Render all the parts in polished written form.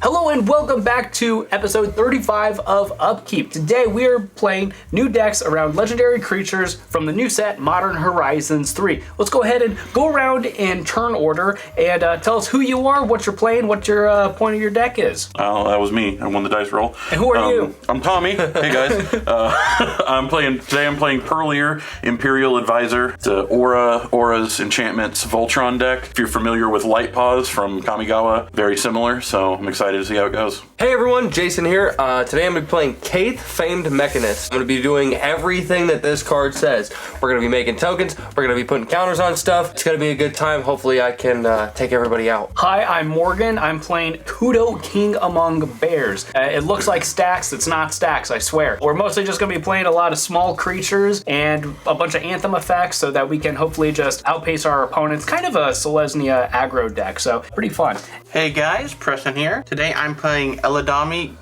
Hello and welcome back to episode 35 of Upkeep. Today we are playing new decks around legendary creatures from the new set Modern Horizons 3. Let's go ahead and go around in turn order and tell us who you are, what you're playing, what your point of your deck is. Oh, that was me. I won the dice roll. And who are you? I'm Tommy. Hey guys. Today I'm playing Pearlier, Imperial Advisor. It's a Auras, Enchantments, Voltron deck. If you're familiar with Light Paws from Kamigawa, very similar, so I'm excited to see how it goes. Hey everyone, Jason here. Today I'm going to be playing Cayth, Famed Mechanist. I'm going to be doing everything that this card says. We're going to be making tokens, we're going to be putting counters on stuff. It's going to be a good time. Hopefully I can take everybody out. Hi, I'm Morgan. I'm playing Kudo, King Among Bears. It looks like stacks, it's not stacks, I swear. We're mostly just going to be playing a lot of small creatures and a bunch of Anthem effects so that we can hopefully just outpace our opponents. Kind of a Selesnya aggro deck, so pretty fun. Hey guys, Preston here. Today I'm playing Eladamri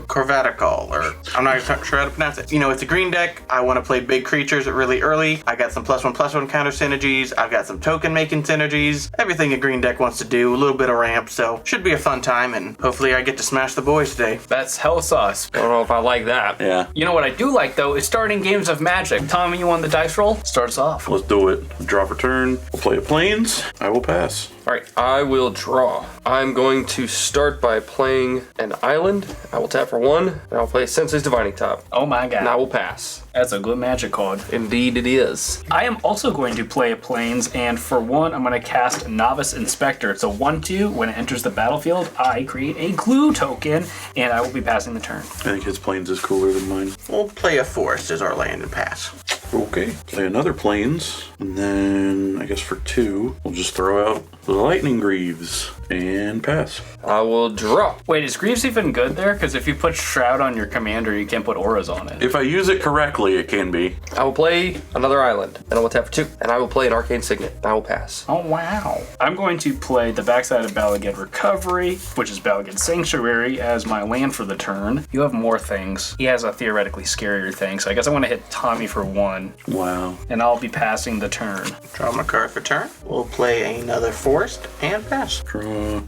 Corvaticol, or I'm not sure how to pronounce it. You know, it's a green deck. I want to play big creatures really early. I got some +1/+1 counter synergies. I've got some token making synergies. Everything a green deck wants to do. A little bit of ramp, so should be a fun time, and hopefully I get to smash the boys today. That's hell sauce. I don't know if I like that. Yeah. You know what I do like though is starting games of Magic. Tommy, you want the dice roll? Starts off. Let's do it. Draw for turn. We'll play a Plains. I will pass. Alright, I will draw. I'm going to start by playing an island. I will tap for 1, and I'll play Sensei's Divining Top. Oh my god. And I will pass. That's a good Magic card. Indeed it is. I am also going to play a Plains, and for 1, I'm going to cast Novice Inspector. It's a 1/2. When it enters the battlefield, I create a glue token, and I will be passing the turn. I think his Plains is cooler than mine. We'll play a forest as our land and pass. Okay. Play another Plains, and then I guess for 2, we'll just throw out the Lightning Greaves and pass. I will draw. Wait, is Greaves even good there? Because if you put Shroud on your commander, you can't put auras on it. If I use it correctly, it can be. I will play another island, and I will tap for 2, and I will play an Arcane Signet. I will pass. Oh, wow. I'm going to play the backside of Balagad Recovery, which is Balagad Sanctuary, as my land for the turn. You have more things. He has a theoretically scarier thing, so I guess I want to hit Tommy for 1. Wow. And I'll be passing the turn. Draw my card for turn. We'll play another forest and pass. Draw.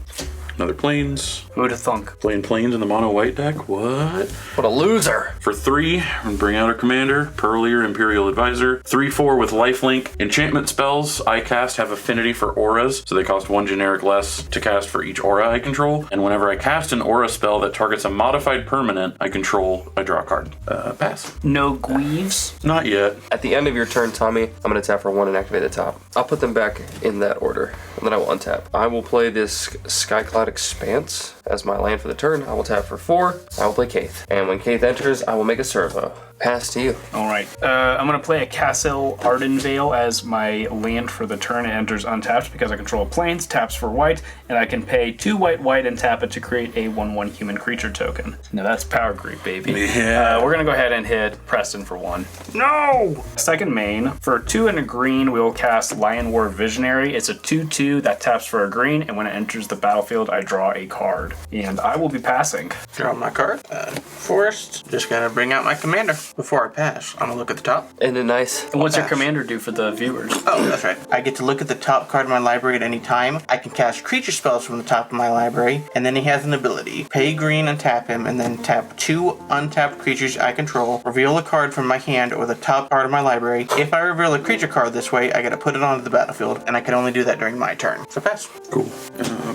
Another Plains. Who'd have thunk? Playing Plains in the mono white deck. What? What a loser. For 3, I'm gonna bring out our commander, Pearlier, Imperial Advisor. 3/4 with lifelink. Enchantment spells I cast have affinity for auras, so they cost 1 generic less to cast for each aura I control. And whenever I cast an aura spell that targets a modified permanent I control, I draw a card. Pass. No Greaves? Not yet. At the end of your turn, Tommy, I'm going to tap for 1 and activate the top. I'll put them back in that order, and then I will untap. I will play this Skycloud Expanse as my land for the turn. I will tap for 4. I will play Cayth. And when Cayth enters, I will make a servo. Pass to you. All right. I'm going to play a Castle Ardenvale as my land for the turn. It enters untapped because I control Plains, taps for white, and I can pay 2 white, and tap it to create a 1/1 human creature token. Now that's power creep, baby. Yeah. We're going to go ahead and hit Preston for 1. No! Second main. For 2 and a green, we will cast Lion War Visionary. It's a 2/2 that taps for a green, and when it enters the battlefield, I draw a card. And I will be passing. Draw my card. Forest. Just gotta bring out my commander before I pass. I'm gonna look at the top. Isn't it nice? And what's your pass. commander do for the viewers? Oh, that's right. I get to look at the top card of my library at any time. I can cast creature spells from the top of my library, and then he has an ability. Pay green and tap him, and then tap 2 untapped creatures I control. Reveal a card from my hand or the top part of my library. If I reveal a creature card this way, I gotta put it onto the battlefield, and I can only do that during my turn. So pass. Cool.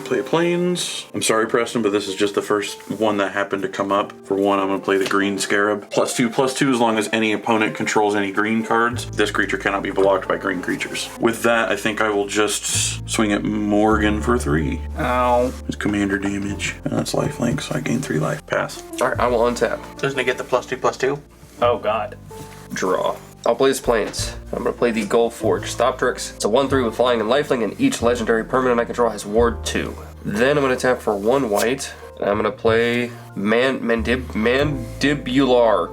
Play Plains. I'm sorry, Preston, but this is just the first one that happened to come up. For 1, I'm going to play the Green Scarab. +2/+2 as long as any opponent controls any green cards. This creature cannot be blocked by green creatures. With that, I think I will just swing at Morgan for 3. Oh. It's commander damage. And that's lifelink, so I gain 3 life. Pass. Alright, I will untap. Doesn't it get the +2/+2? Oh, God. Draw. I'll play his Plains. I'm going to play the Gold Forge Thoptrix. It's a 1/3 with flying and lifelink, and each legendary permanent I control has ward 2. Then I'm going to tap for 1 white, and I'm going to play Mandibular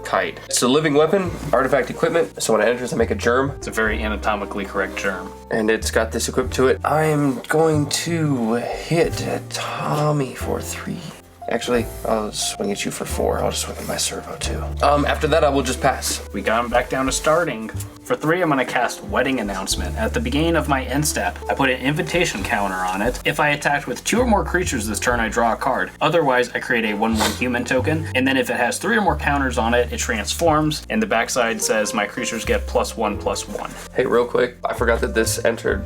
Kite. It's a living weapon, artifact equipment, so when it enters I make a germ. It's a very anatomically correct germ. And it's got this equipped to it. I am going to hit Tommy for 3. Actually, I'll swing at you for 4. I'll just swing at my servo too. After that, I will just pass. We got him back down to starting. For 3, I'm going to cast Wedding Announcement. At the beginning of my end step, I put an invitation counter on it. If I attack with 2 or more creatures this turn, I draw a card. Otherwise, I create a 1/1 human token, and then if it has 3 or more counters on it, it transforms, and the backside says my creatures get +1/+1. Hey, real quick, I forgot that this entered,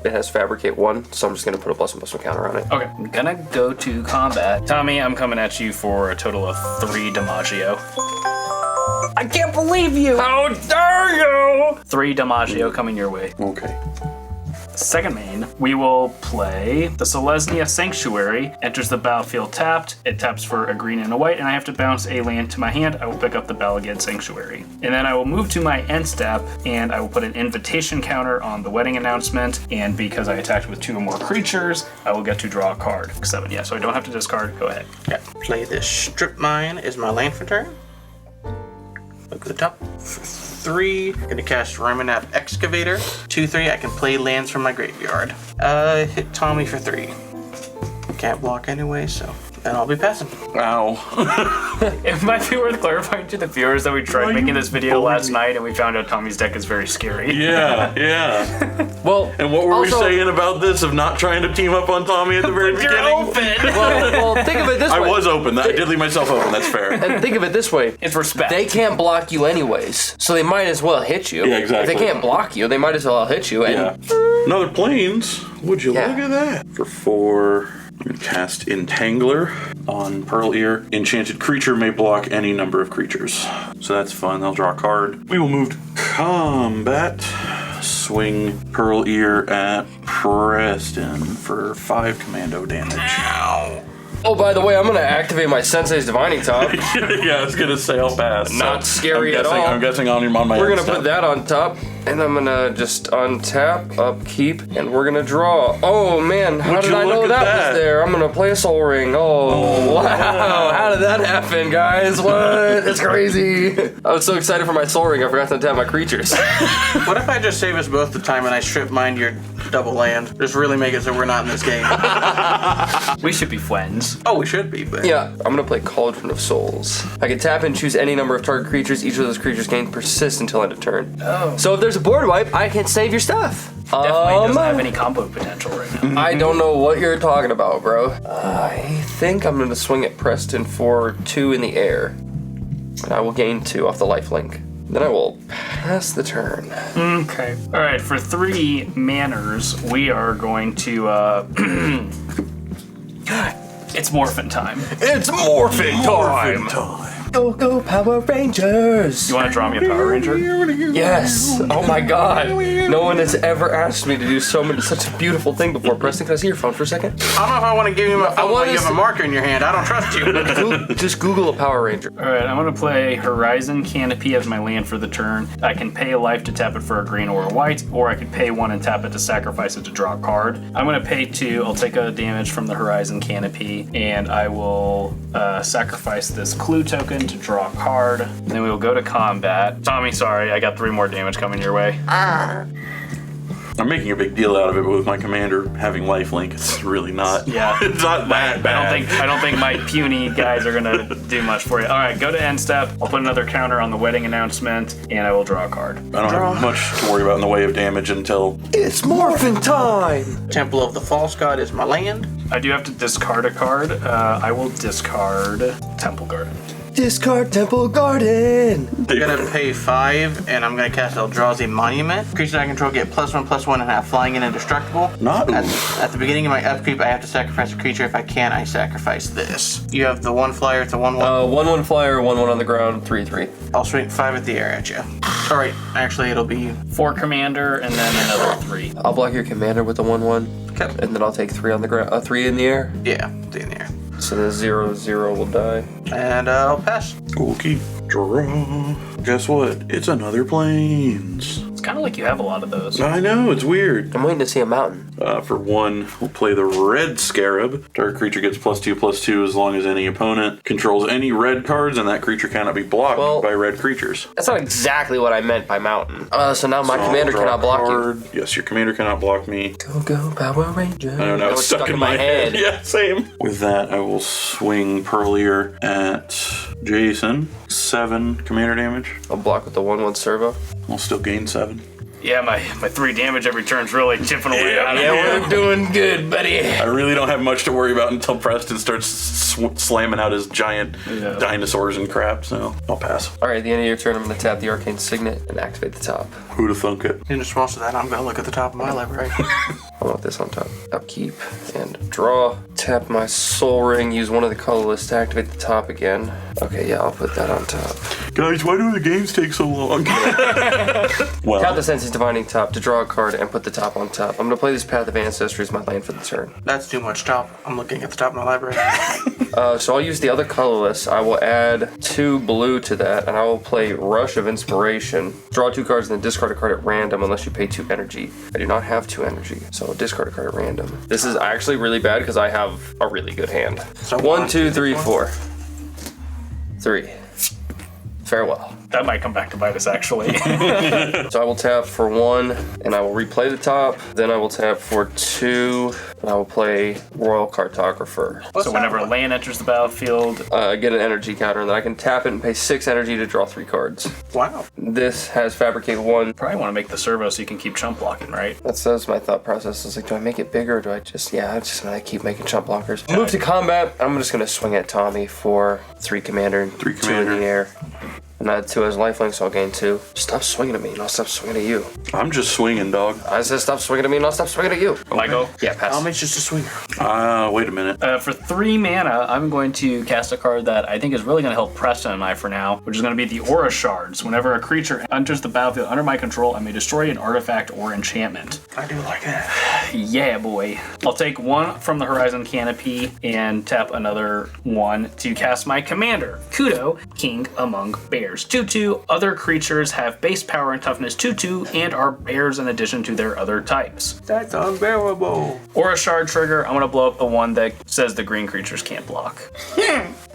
it has Fabricate 1, so I'm just gonna put a +1/+1 counter on it. Okay, I'm gonna go to combat. Tommy, I'm coming at you for a total of 3 Damaggio. I can't believe you! How dare you! 3 Damaggio coming your way. Okay. Second main, we will play the Selesnya Sanctuary. Enters the battlefield tapped. It taps for a green and a white, and I have to bounce a land to my hand. I will pick up the Balagad Sanctuary. And then I will move to my end step, and I will put an invitation counter on the Wedding Announcement. And because I attacked with 2 or more creatures, I will get to draw a card. 7, yeah, so I don't have to discard. Go ahead. Yeah. Play this Strip Mine is my land for turn. Look at the top. 3, gonna cast Reminap Excavator. 2/3, I can play lands from my graveyard. Hit Tommy for 3. Can't block anyway, so then I'll be passing. Ow. It might be worth clarifying to the viewers that we tried making this video last night, and we found out Tommy's deck is very scary. Yeah. Well, And what were also, we saying about this of not trying to team up on Tommy at the very You're beginning? open! well, think of it this I way. was open. I did leave myself open. That's fair. And think of it this way. It's respect. They can't block you anyways, so they might as well hit you. Yeah, exactly. If they can't block you, they might as well hit you. And Yeah. Another planes. Would you Yeah. look at that? For 4, I'm going to cast Entangler on Pearl Ear. Enchanted creature may block any number of creatures. So that's fun. They'll draw a card. We will move to combat. Swing Pearl Ear at Preston for 5 commando damage. oh, by the way, I'm gonna activate my Sensei's Divining Top. Yeah, I was going to say I'll pass. Not scary at guessing, all. I'm guessing on my We're end gonna step. put that on top, and I'm gonna just untap, upkeep, and we're gonna draw. Oh man, how Would did you I know look that, at that? was there? I'm gonna play a Soul Ring. Oh, wow, how did that happen, guys? What? It's crazy. I was so excited for my Soul Ring, I forgot to untap my creatures. What if I just save us both the time and I strip mine your double land? Just really make it so we're not in this game. We should be friends. Oh, we should be, but Yeah, I'm gonna play Cauldron of Souls. I can tap and choose any number of target creatures. Each of those creatures can persist until end of turn. Oh. So if there's a board wipe, I can save your stuff. Definitely doesn't have any combo potential right now. I don't know what you're talking about, bro. I think I'm gonna swing at Preston for 2 in the air. And I will gain 2 off the lifelink. Then I will pass the turn. Okay. All right, for 3 manners, we are going to, it's Morphin time. It's Morphin time! Go Power Rangers! You want to draw me a Power Ranger? Yes! Oh my god! No one has ever asked me to do such a beautiful thing before. Preston, can I see your phone for a second? I don't know if I want to give you my phone want when you us have a to- marker in your hand. I don't trust you. Just Google a Power Ranger. All right, I'm going to play Horizon Canopy as my land for the turn. I can pay a life to tap it for a green or a white, or I could pay 1 and tap it to sacrifice it to draw a card. I'm going to pay 2. I'll take a damage from the Horizon Canopy, and I will sacrifice this clue token to draw a card. And then we will go to combat. Tommy, sorry, I got 3 more damage coming your way. I'm making a big deal out of it, but with my commander having lifelink, it's really not. Yeah. It's not that bad. I don't think my puny guys are gonna do much for you. All right, go to end step. I'll put another counter on the Wedding Announcement, and I will draw a card. I don't have much to worry about in the way of damage until It's Morphin time! Temple of the False God is my land. I do have to discard a card. I will discard Temple Garden. Discard Temple Garden! I'm gonna pay 5, and I'm gonna cast Eldrazi Monument. Creatures I control get +1/+1 and have flying and indestructible. not. At the beginning of my upkeep, I have to sacrifice a creature. If I can, I sacrifice this. You have the 1 flyer. It's a 1/1. 1/1 flyer, 1/1 on the ground, 3/3. I'll swing 5 at the air at you. All right, actually, it'll be 4 commander, and then another 3. I'll block your commander with the 1/1, okay. and then I'll take 3 on the ground, 3 in the air. Yeah, the in the air. So the 0/0 will die. And I'll pass. Okay. Draw. Guess what? It's another planes. It's kind of like you have a lot of those. I know, it's weird. I'm waiting to see a mountain. For 1, we'll play the red scarab. Target creature gets +2/+2 as long as any opponent controls any red cards, and that creature cannot be blocked by red creatures. That's not exactly what I meant by mountain. So now my So I'll commander draw cannot a block you. card. Yes, your commander cannot block me. Go Power Rangers. I don't know, it's stuck in my head. Yeah, same. With that, I will swing Pearl Ear at Jason. 7 commander damage. I'll block with the 1/1 servo. I'll still gain 7. Yeah, my 3 damage every turn's really chipping away out of Yeah, here. we're doing good, buddy. I really don't have much to worry about until Preston starts slamming out his giant dinosaurs and crap, so I'll pass. All right, at the end of your turn, I'm going to tap the Arcane Signet and activate the top. Who'd have thunk it? In response to that, I'm gonna look at the top of my library. I want this on top. Upkeep and draw. Tap my Soul Ring. Use one of the colorless to activate the top again. Okay, yeah, I'll put that on top. Guys, why do the games take so long? Well, Tap the Senses Divining top to draw a card and put the top on top. I'm going to play this Path of Ancestry as my land for the turn. That's too much top. I'm looking at the top of my library. So I'll use the other colorless. I will add 2 blue to that, and I will play Rush of Inspiration. Draw 2 cards and then discard a card at random unless you pay 2 energy. I do not have 2 energy, so I'll discard a card at random. This is actually really bad because I have a really good hand. So 1, 2, 3, 4. 3. Farewell. That might come back to bite us, actually. So I will tap for 1, and I will replay the top. Then I will tap for 2, and I will play Royal Cartographer. So whenever a land enters the battlefield, Get an energy counter, and then I can tap it and pay 6 energy to draw 3 cards. Wow. This has Fabricate 1. probably want to make the servo so you can keep chump blocking, right? That's my thought process. Is like, do I make it bigger or do I just, I'm just gonna keep making chump blockers. Move to combat. I'm just gonna swing at Tommy for 3 commander and 3 2 commander. in the air. And I have 2 as lifelink, so I'll gain 2. Stop swinging at me, and I'll stop swinging at you. I'm just swinging, dog. I said stop swinging at me, and I'll stop swinging at you. I go. Yeah, pass. Tommy's just a swinger. Wait a minute. For 3 mana, I'm going to cast a card that I think is really going to help Preston and I for now, which is going to be the Aura Shards. Whenever a creature enters the battlefield under my control, I may destroy an artifact or enchantment. I do like that. Yeah, boy. I'll take 1 from the Horizon Canopy and tap another 1 to cast my commander, Kudo, King Among Bears. 2/2. Other creatures have base power and toughness 2/2 and are bears in addition to their other types. That's unbearable. Aura Shard trigger, I'm going to blow up the one that says the green creatures can't block.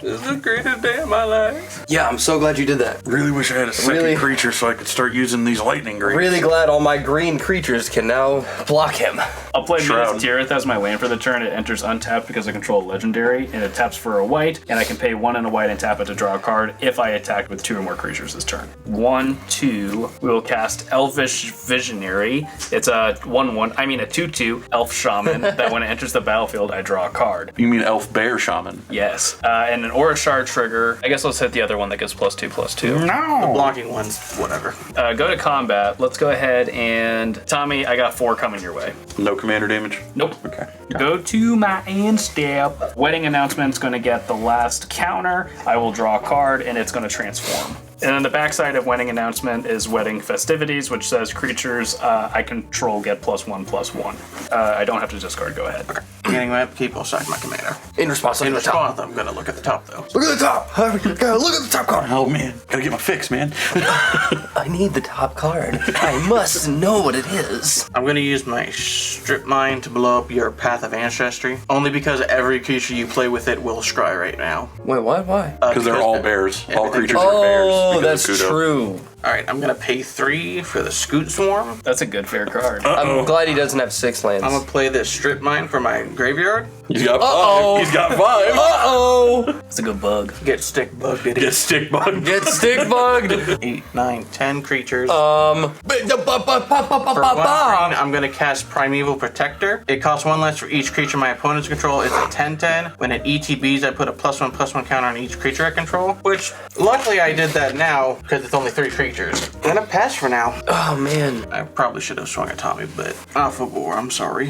This is the greatest day of my life. Yeah, I'm so glad you did that. Really wish I had a second Really? creature so I could start using these lightning greens. Really glad all my green creatures can now block him. I'll play Shroud. Minas Tirith as my land for the turn. It enters untapped because I control a legendary, and it taps for a white, and I can pay 1 and a white and tap it to draw a card if I attack with 2 or more creatures this turn. 1, 2, we will cast Elvish Visionary. It's a 1/1, I mean a 2/2 Elf Shaman that when it enters the battlefield, I draw a card. You mean Elf Bear Shaman? Yes. And an Aura Shard trigger. I guess let's hit the other one that gives +2/+2. The blocking ones, whatever. Go to combat. Let's go ahead and Tommy, I got 4 coming your way. No commander damage? Nope. Okay. Go to my end step. Wedding Announcement's going to get the last counter. I will draw a card and it's going to transform. And then the backside of Wedding Announcement is Wedding Festivities, which says creatures I control get +1/+1. I don't have to discard. Go ahead. Getting my upkeep, I'll sack my commander. In response, In look at the top. response, I'm gonna look at the top though. Look at the top. Look at the top card. Oh man, gotta get my fix, man. I need the top card. I must know what it is. I'm gonna use my strip mine to blow up your Path of Ancestry. Only because every creature you play with it will scry right now. Wait, what? Why? Because they're all bears. All creatures are Oh, bears. that's because of Kudo. true. Alright, I'm gonna pay 3 for the Scoot Swarm. That's a good fair card. I'm glad he doesn't have 6 lands. I'm gonna play this strip mine for my graveyard. He's got Uh-oh. 5. He's got 5. Uh-oh! It's a good bug. Get stick bugged, it Get is. stick bugged. Get stick bugged! 8, 9, 10 creatures. For For 1 green, I'm gonna cast Primeval Protector. It costs 1 less for each creature my opponents control. It's a 10/10. When it ETBs, I put a +1/+1 counter on each creature I control. Which, luckily I did that now, because it's only 3 creatures. I'm gonna pass for now. Oh, man. I probably should have swung at Tommy, but off a bore, I'm sorry.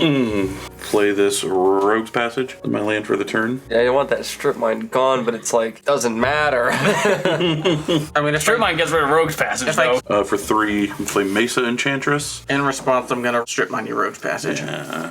Play this Rogue's Passage. My land for the turn. Yeah, you want that strip mine gone, but it's like, doesn't matter. I mean, if Strip Mine gets rid of Rogue's Passage, If I- though. For 3, play Mesa Enchantress. in response, I'm gonna strip mine your Rogue's Passage.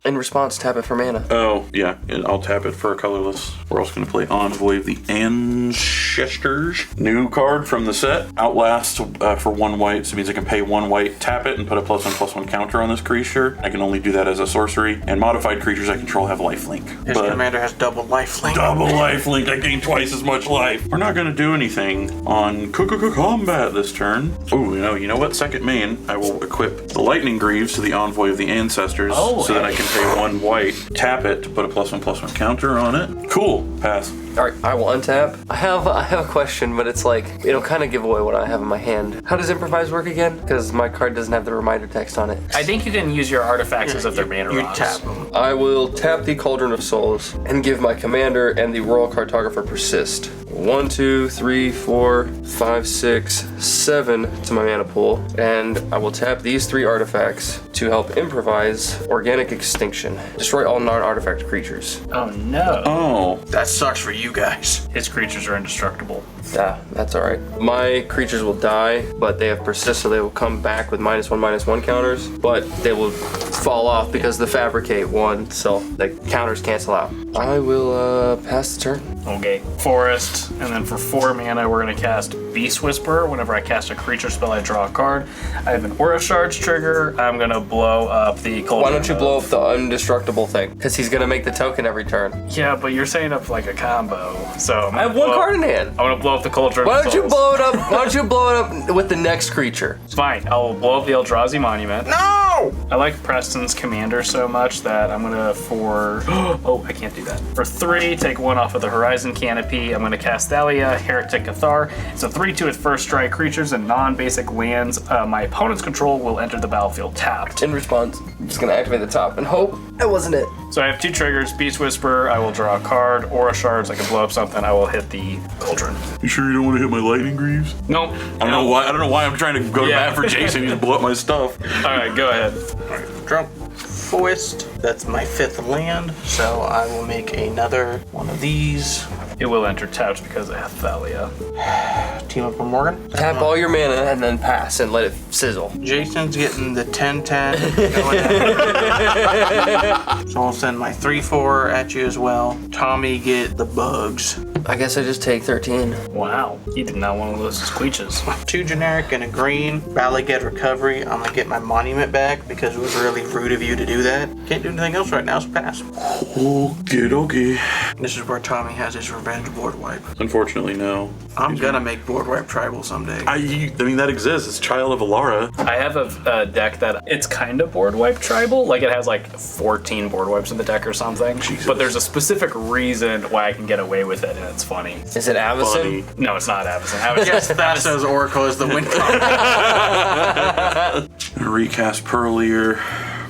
In response, tap it for mana. Oh, yeah, and I'll tap it for a colorless. We're also going to play Envoy of the Ancestors. New card from the set. Outlast for 1 white, so it means I can pay 1 white, tap it, and put a +1/+1 counter on this creature. I can only do that as a sorcery. And modified creatures I control have lifelink. His commander has double lifelink. Double lifelink, I gain twice as much life. We're not gonna do anything on combat this turn. Oh, you know what? Second main, I will equip the Lightning Greaves to the Envoy of the Ancestors so that I can pay 1 white, tap it to put a +1/+1 counter on it. Cool. Pass. All right, I will untap. I have a question, but it's like, it'll kind of give away what I have in my hand. How does improvise work again? Because my card doesn't have the reminder text on it. I think you can use your artifacts as if they're mana You rocks. tap them. I will tap the Cauldron of Souls and give my commander and the Royal Cartographer persist. 1, 2, 3, 4, 5, 6, 7 to my mana pool, and I will tap these 3 artifacts to help improvise Organic Extinction. Destroy all non-artifact creatures. Oh no. Oh. That sucks for you guys. His creatures are indestructible. Yeah, that's alright. My creatures will die, but they have persist, so they will come back with -1/-1 counters, but they will fall off because the Fabricate won, so the counters cancel out. I will pass the turn. Okay. Forest, and then for 4 mana, we're gonna cast Beast Whisperer. Whenever I cast a creature spell, I draw a card. I have an Aura Shards trigger. I'm gonna blow up the Cauldron. Why don't you blow up the Indestructible thing? Because he's gonna make the token every turn. Yeah, but you're setting up like a combo. So I have 1 card in hand. I'm gonna blow up the Cauldron. Why of don't you Souls. blow it up? Why don't you blow it up with the next creature? It's fine. I'll blow up the Eldrazi Monument. No! I like Preston's commander so much that I'm gonna oh, I can't do that. For 3, take 1 off of the Horizon Canopy. I'm gonna cast Thalia, Heretic Cathar. It's a 3/2 with first strike. Creatures and non-basic lands my opponent's control will enter the battlefield tapped. In response, I'm just gonna activate the top and hope that wasn't it. So I have 2 triggers. Beast Whisperer, I will draw a card. Aura Shards, I can blow up something. I will hit the Cauldron. You sure you don't want to hit my Lightning Greaves? Nope. I don't know why I'm trying to go to bat for Jason. You just blow up my stuff. All right, go ahead. Drunk Forest. That's my 5th land, so I will make another one of these. It will enter tapped because I have Thalia. Team up with Morgan. Tap all your mana and then pass and let it sizzle. Jason's getting the 10-10 going at. So I'll send my 3/4 at you as well. Tommy, get the bugs. I guess I just take 13. Wow, he did not want to lose his Queeches. 2 generic and a green. Valley Get Recovery. I'm gonna get my monument back because it was really rude of you to do that. Can't do anything else right now, so pass. Okay. This is where Tommy has his revenge board wipe. Unfortunately, no. I'm gonna make board wipe tribal someday. I mean, that exists. It's Child of Alara. I have a deck that it's kind of board wipe tribal. Like it has like 14 board wipes in the deck or something. Jesus. But there's a specific reason why I can get away with it, and it's funny. Is it Avacyn? Funny. No, it's not Avacyn. Yes, Thassa's Oracle is the win color. Recast Pearlier.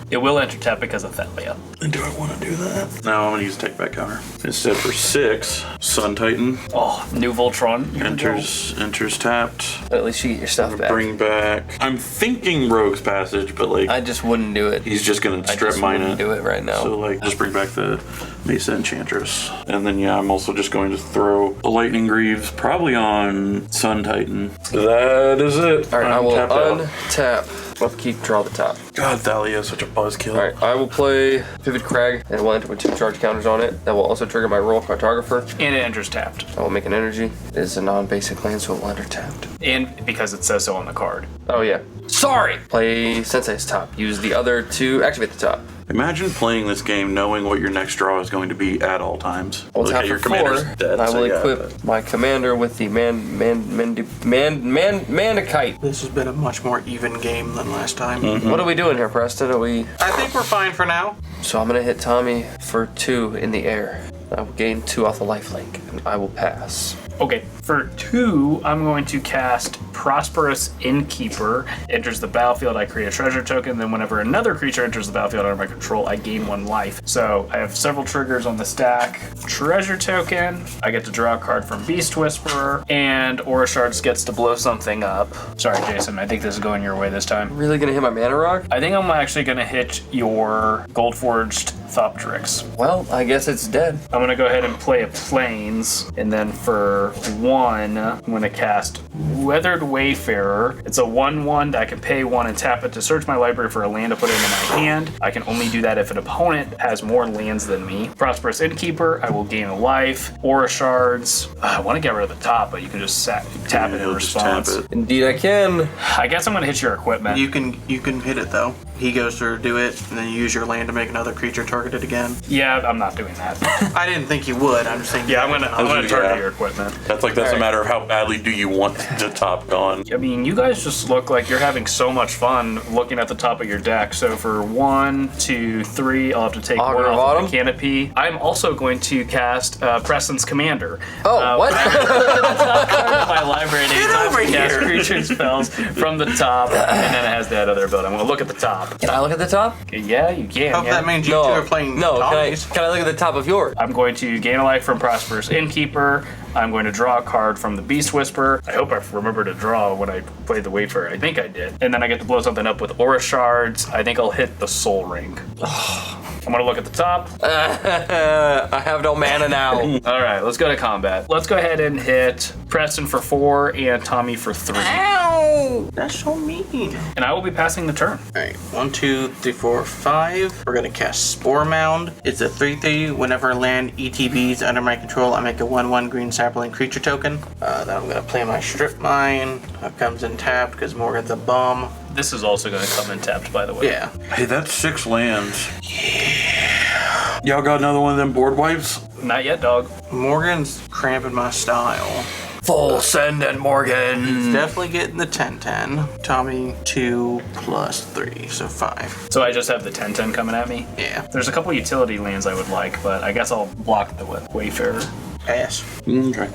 It will enter tap because of Thalia. And do I want to do that? No, I'm going to use Take Back Counter. Instead for 6, Sun Titan Oh, new Voltron. enters tapped. At least you get your stuff back. Bring back. I'm thinking Rogue's Passage, but like I just wouldn't do it. he's just going to I strip just mine wouldn't do it right now. So like just bring back the Mesa Enchantress. And then yeah, I'm also just going to throw the Lightning Greaves probably on Sun Titan. That is it. All right, I will Untap out. untap. Upkeep, draw the top. God, Thalia is such a buzzkill. All right, I will play Vivid Crag and it will enter with 2 charge counters on it. That will also trigger my Royal Cartographer. And it enters tapped. I will make an energy. It is a non-basic land, so it will enter tapped. And because it says so on the card. Oh yeah. Sorry. Play Sensei's top. Use the other 2. Activate the top. Imagine playing this game knowing what your next draw is going to be at all times. I will tap your for commander's 4. dead, and I so will yeah, equip my commander with the Mandakite. This has been a much more even game than last time. What are we doing here, Preston? Are we? I think we're fine for now. So I'm gonna hit Tommy for 2 in the air. I will gain 2 off the lifelink, and I will pass. Okay, for 2, I'm going to cast Prosperous Innkeeper. Enters the battlefield, I create a treasure token. Then whenever another creature enters the battlefield under my control, I gain 1 life. So I have several triggers on the stack. Treasure token, I get to draw a card from Beast Whisperer, and Aura Shards gets to blow something up. Sorry, Jason, I think this is going your way this time. Really gonna hit my mana rock? I think I'm actually gonna hit your Goldforged Thoptrix. Well, I guess it's dead. I'm gonna go ahead and play a Plains, and then for 1, I'm gonna cast Weathered Wayfarer. It's a 1/1 that I can pay 1 and tap it to search my library for a land to put into my hand. I can only do that if an opponent has more lands than me. Prosperous Innkeeper, I will gain a life. Aura Shards, I want to get rid of the top, but you can just tap it in he'll just tap response. it. Indeed I can. I guess I'm gonna hit your equipment. You can hit it though. he goes to do it, and then you use your land to make another creature targeted again. Yeah, I'm not doing that. I didn't think you would. I'm just saying. Yeah, I'm gonna Yeah. target your equipment. That's a matter of how badly do you want the top gone. I mean, you guys just look like you're having so much fun looking at the top of your deck. So for 1, 2, 3, I'll have to take Augur one of off Autumn? of the canopy. I'm also going to cast Preston's Commander. Oh, what? My library anytime over I cast here. creature spells from the top, and then it has that other ability. I'm gonna look at the top. Can I look at the top? Okay, yeah, you can. Hope yeah. that means you two are playing No, Tommies. can I look at the top of yours? I'm going to gain a life from Prosperous Innkeeper. I'm going to draw a card from the Beast Whisperer. I hope I remember to draw when I played the Wayfarer. I think I did. And then I get to blow something up with Aura Shards. I think I'll hit the Soul Ring. I'm going to look at the top. I have no mana now. All right, let's go to combat. Let's go ahead and hit Preston for 4 and Tommy for 3. Ow! That's so mean. And I will be passing the turn. Alright, 1, 2, 3, 4, 5. We're gonna cast Spore Mound. It's a 3/3. Whenever land ETBs under my control, I make a 1/1 green sapling creature token. Then I'm gonna play my Strip Mine. That comes in tapped because Morgan's a bum. This is also going to come in tapped, by the way. Yeah. Hey, that's 6 lands. Yeah. Y'all got another one of them board wipes? Not yet, dog. Morgan's cramping my style. Full send and Morgan. Definitely getting the 10/10. Tommy 2 plus 3, so 5. So I just have the 10/10 coming at me. Yeah. There's a couple utility lands I would like, but I guess I'll block the Wayfarer. Pass. Okay.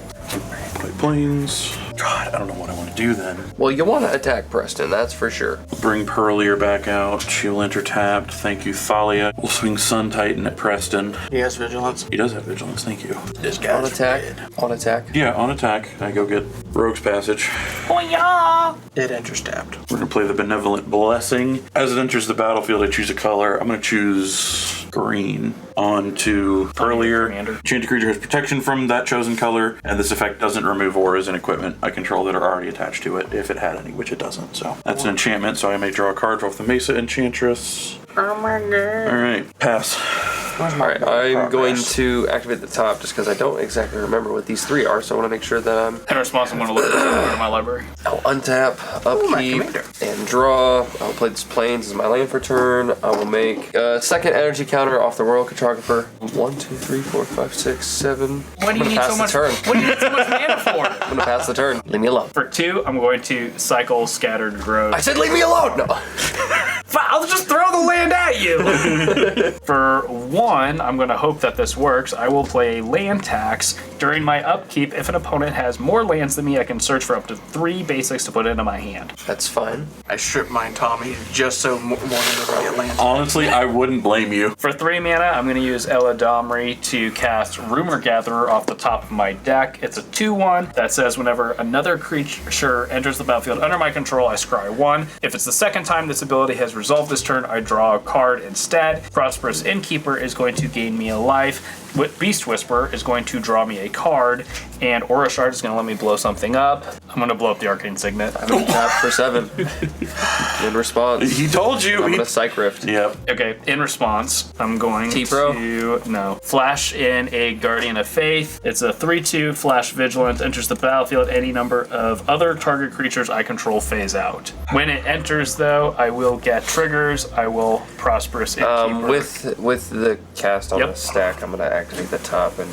Play planes. God, I don't know what I want to do then. Well, you want to attack Preston, that's for sure. Bring Pearlier back out. She'll enter tapped. Thank you, Thalia. We'll swing Sun Titan at Preston. He has vigilance. He does have vigilance, thank you. This On guy's attack. red. On attack. Yeah, on attack. I go get Rogue's Passage. It enters tapped. We're gonna play the Benevolent Blessing. As it enters the battlefield, I choose a color. I'm gonna choose green. On to Pearlier. Commander. Enchanted creature has protection from that chosen color, and this effect doesn't remove auras and equipment I control that are already attached to it, if it had any, which it doesn't. So that's an enchantment, so I may draw a card off the Mesa Enchantress. Oh my god. Alright, pass. Alright, I'm going to activate the top just because I don't exactly remember what these 3 are, so I want to make sure that I'm. In response, I'm going to look at my library. I'll untap, my upkeep, commander. and draw. I'll play this plains as my land for turn. I will make a second energy counter off the Royal Cartographer. 1, 2, 3, 4, 5, 6, 7. What do you need pass so the much? turn. What do you need so much mana for? I'm gonna pass the turn. Leave me alone. For 2, I'm going to cycle Scattered Growth. I said leave me alone! No. I'll just throw the land at you. For 1, I'm going to hope that this works. I will play land tax. During my upkeep, if an opponent has more lands than me, I can search for up to 3 basics to put into my hand. That's fine. I strip mine Tommy just so Morgan doesn't get land. Honestly, I wouldn't blame you. For 3 mana, I'm going to use Eladamri to cast Rumor Gatherer off the top of my deck. It's a 2/1 that says whenever another creature enters the battlefield under my control, I scry 1. If it's the second time this ability has resolved this turn, I draw a card instead. Prosperous Innkeeper is going to gain me a life. Beast Whisperer is going to draw me a card, and Aura Shard is going to let me blow something up. I'm going to blow up the Arcane Signet. I'm gonna tap for 7. In response, He told you. I'm gonna Psych Rift. Yep. Okay, in response, I'm going T-Pro? to flash in a Guardian of Faith. It's a 3/2 flash vigilant, enters the battlefield. Any number of other target creatures I control phase out. When it enters, though, I will get triggers. I will Prosperous Innkeeper. With the cast on Yep. the stack, I'm gonna activate the top and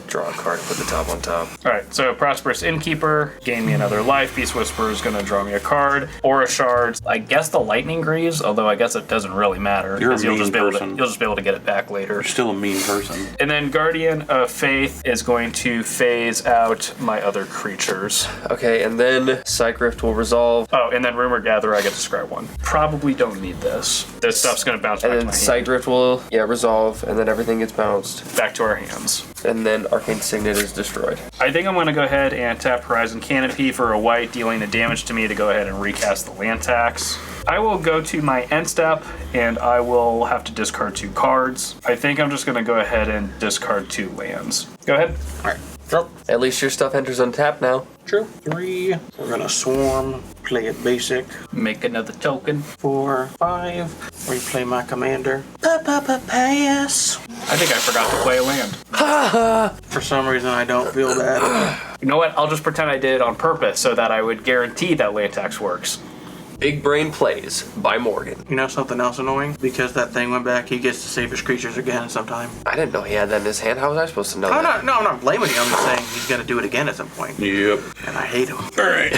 draw a card, put the top on top. All right, so Prosperous Innkeeper, gain me another life. Beast Whisperer is going to draw me a card. Aura Shards, I guess the Lightning Greaves, although I guess it doesn't really matter. You're a 'cause you'll mean just be able to, person. you'll just be able to get it back later. You're still a mean person. And then Guardian of Faith is going to phase out my other creatures. Okay, and then Psych Rift will resolve, Oh, and then Rumor Gatherer, I get to scry 1. Probably don't need this. This stuff's going to bounce back and to then my Psych hand. Rift will resolve, and then everything gets bounced, Back to our hands. and then Arcane Signet is destroyed. I think I'm going to go ahead and tap Horizon Canopy for a white, dealing the damage to me to go ahead and recast the land tax. I will go to my end step, and I will have to discard 2 cards. I think I'm just going to go ahead and discard 2 lands. Go ahead. Alright. Drop. At least your stuff enters untapped now. True. 3. We're gonna swarm. Play it basic. Make another token. 4, 5. Replay my commander. Pass. I think I forgot to play a land. For some reason, I don't feel bad. You know what? I'll just pretend I did it on purpose so that I would guarantee that land tax works. Big Brain Plays by Morgan. You know something else annoying? Because that thing went back, he gets to save his creatures again sometime. I didn't know he had that in his hand. How was I supposed to know I'm that? not blaming you. I'm just saying he's gonna do it again at some point. Yep. And I hate him. All right.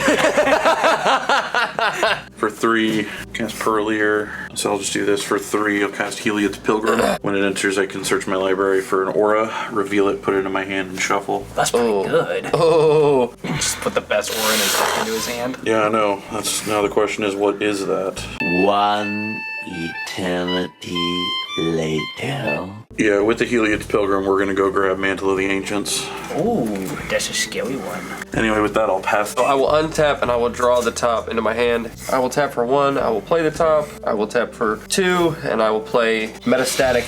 For 3, cast Pearlier. So I'll just do this for 3. I'll cast Heliod's Pilgrim. When it enters, I can search my library for an aura, reveal it, put it in my hand, and shuffle. That's pretty good. Oh, Just put the best aura in his deck into his hand. Yeah, I know. That's now the question is, what is that? One eternity later. Yeah, with the Heliod's Pilgrim, we're gonna go grab Mantle of the Ancients. Ooh, that's a scary one. Anyway, with that, I'll pass. I will untap and I will draw the top into my hand. I will tap for 1. I will play the top. I will tap for 2, and I will play Metastatic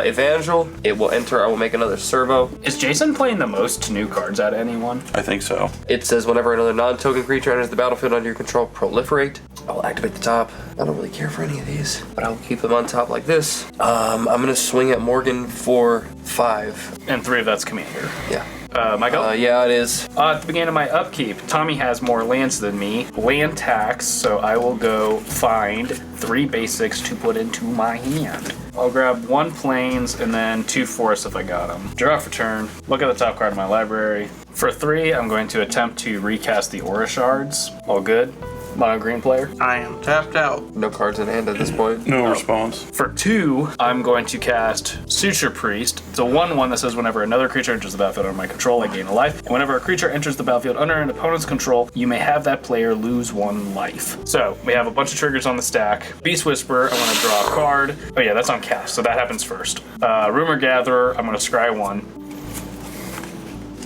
Evangel. It will enter. I will make another servo. Is Jason playing the most new cards out of anyone? I think so. It says whenever another non-token creature enters the battlefield under your control, proliferate. I will activate the top. I don't really care for any of these, but I will keep them on top like this. I'm gonna swing at Morgan for 5. And 3 of that's commander. Yeah. My go? Yeah, it is. At the beginning of my upkeep, Tommy has more lands than me. Land tax, so I will go find 3 basics to put into my hand. I'll grab 1 plains and then 2 forests if I got them. Draw for turn. Look at the top card of my library. For 3, I'm going to attempt to recast the Aura Shards. All good. Mono green player. I am tapped out. No cards in hand at this point. No response. For 2, I'm going to cast Suture Priest. It's a 1/1 that says whenever another creature enters the battlefield under my control, I gain a life. And whenever a creature enters the battlefield under an opponent's control, you may have that player lose 1 life. So we have a bunch of triggers on the stack. Beast Whisperer, I'm going to draw a card. Oh yeah, that's on cast, so that happens first. Rumor Gatherer, I'm going to scry 1.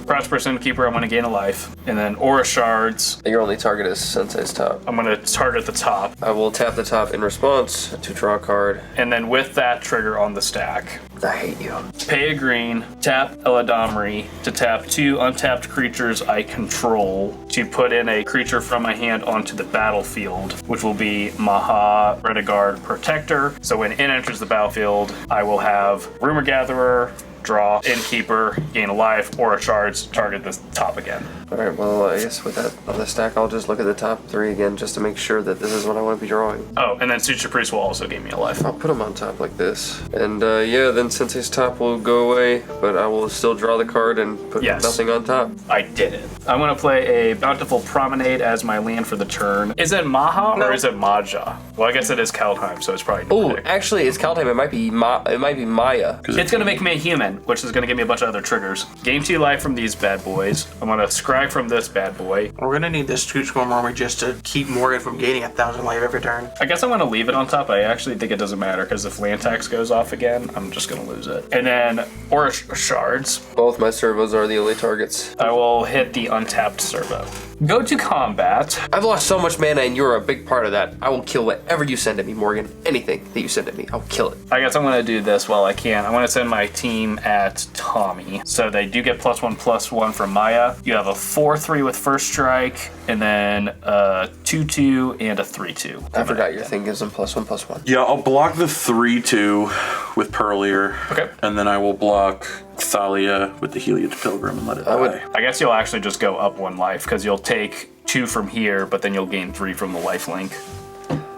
Prosperous Innkeeper, I'm going to gain a life. And then Aura Shards, Your only target is Sensei's top. I'm going to target the top. I will tap the top in response to draw a card. And then with that trigger on the stack, I hate you. pay a green, tap Eladamri to tap 2 untapped creatures I control to put in a creature from my hand onto the battlefield, which will be Maha Rediguard Protector. So when it enters the battlefield, I will have Rumor Gatherer, draw, Innkeeper, gain a life, Aura Shards, target the top again. Alright, well, I guess with that on the stack, I'll just look at the top 3 again just to make sure that this is what I want to be drawing. Oh, and then Suture Priest will also gain me a life. I'll put them on top like this. And yeah, then Sensei's top will go away, but I will still draw the card and put Yes. nothing on top. I did it. I'm going to play a Bountiful Promenade as my land for the turn. Is it Maha or is it Maja? Well, I guess it is Kaldheim, so it's probably Oh, Nordic. actually, it's Kaldheim. It might be Maya. It's gonna make me a human, which is gonna give me a bunch of other triggers. Gain 2 life from these bad boys. I'm gonna scry from this bad boy. We're gonna need this Scooch Storm Army just to keep Morgan from gaining 1,000 life every turn. I guess I'm gonna leave it on top. I actually think it doesn't matter because if land tax goes off again, I'm just gonna lose it. And then Aura Shards. Both my servos are the only targets. I will hit the untapped servo. Go to combat. I've lost so much mana, and you're a big part of that. I will kill whatever you send at me, Morgan. Anything that you send at me, I'll kill it. I guess I'm gonna do this while I can. I'm gonna send my team at Tommy. So they do get +1/+1 from Maya. You have a 4/3 with first strike, and then a 2/2 and a 3/2. I forgot your thing gives them +1/+1. Yeah, I'll block the 3/2 with Pearlier. Okay. And then I will block Thalia with the Heliod's Pilgrim and let it die. I guess you'll actually just go up 1 life because you'll take 2 from here, but then you'll gain 3 from the lifelink.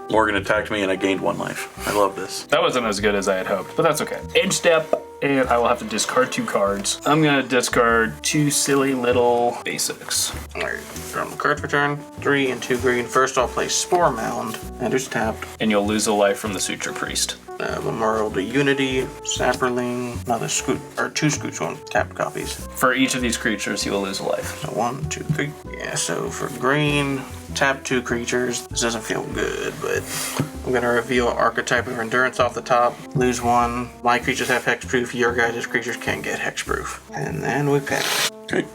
Morgan attacked me and I gained 1 life. I love this. That wasn't as good as I had hoped, but that's okay. Edge step, and I will have to discard 2 cards. I'm gonna discard 2 silly little basics. Alright, draw my cards for turn. 3 and 2 green. First, I'll play Spore Mound. Enters tapped. And you'll lose a life from the Suture Priest. Memorial to Unity, Sapperling, another Scoot, or 2 Scooch one tapped copies. For each of these creatures, you will lose a life. So 1, 2, 3. Yeah, so for green, tap 2 creatures. This doesn't feel good, but I'm gonna reveal Archetype of Endurance off the top. Lose 1. My creatures have hexproof. Your guys' creatures can't get hexproof. And then we pick. Okay.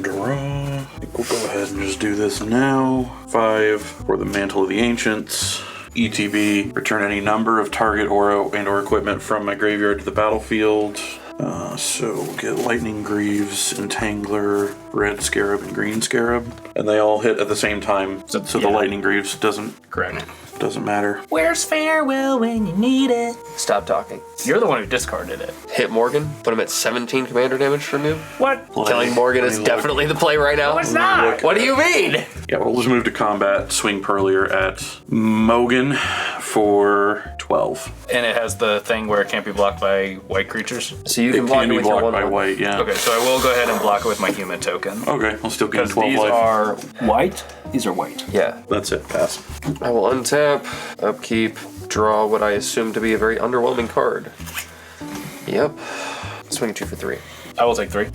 Draw. I think we'll go ahead and just do this now. 5 for the Mantle of the Ancients. ETB, return any number of target aura and or equipment from my graveyard to the battlefield. So we'll get Lightning Greaves, Entangler, Red Scarab, and Green Scarab. And they all hit at the same time. So the yeah. Lightning Greaves doesn't matter. Where's Farewell when you need it? Stop talking. You're the one who discarded it. Hit Morgan. Put him at 17 commander damage from you. What? Killing Morgan is definitely the play right now. No, it's not. What do you mean? Yeah, we'll just move to combat. Swing Pearlier at Mogan for 12. And it has the thing where it can't be blocked by white creatures. So you It can block can it be with your blocked by 1/1. white, yeah. Okay, so I will go ahead and block it with my human token. Okay, I'll still gain Because 12 these life. are white. These are white. Yeah. That's it, pass. I will untap, upkeep, draw what I assume to be a very underwhelming card. Yep. Swing 2 for 3. I will take 3.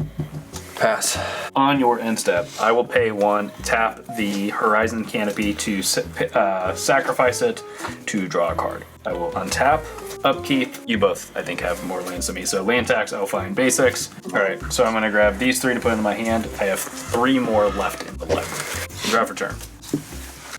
Pass. On your end step, I will pay 1, tap the Horizon Canopy to sacrifice it to draw a card. I will untap, upkeep. You both, I think, have more lands than me. So land tax, I'll find basics. All right, so I'm gonna grab these 3 to put into my hand. I have 3 more left in the library. Draw for turn.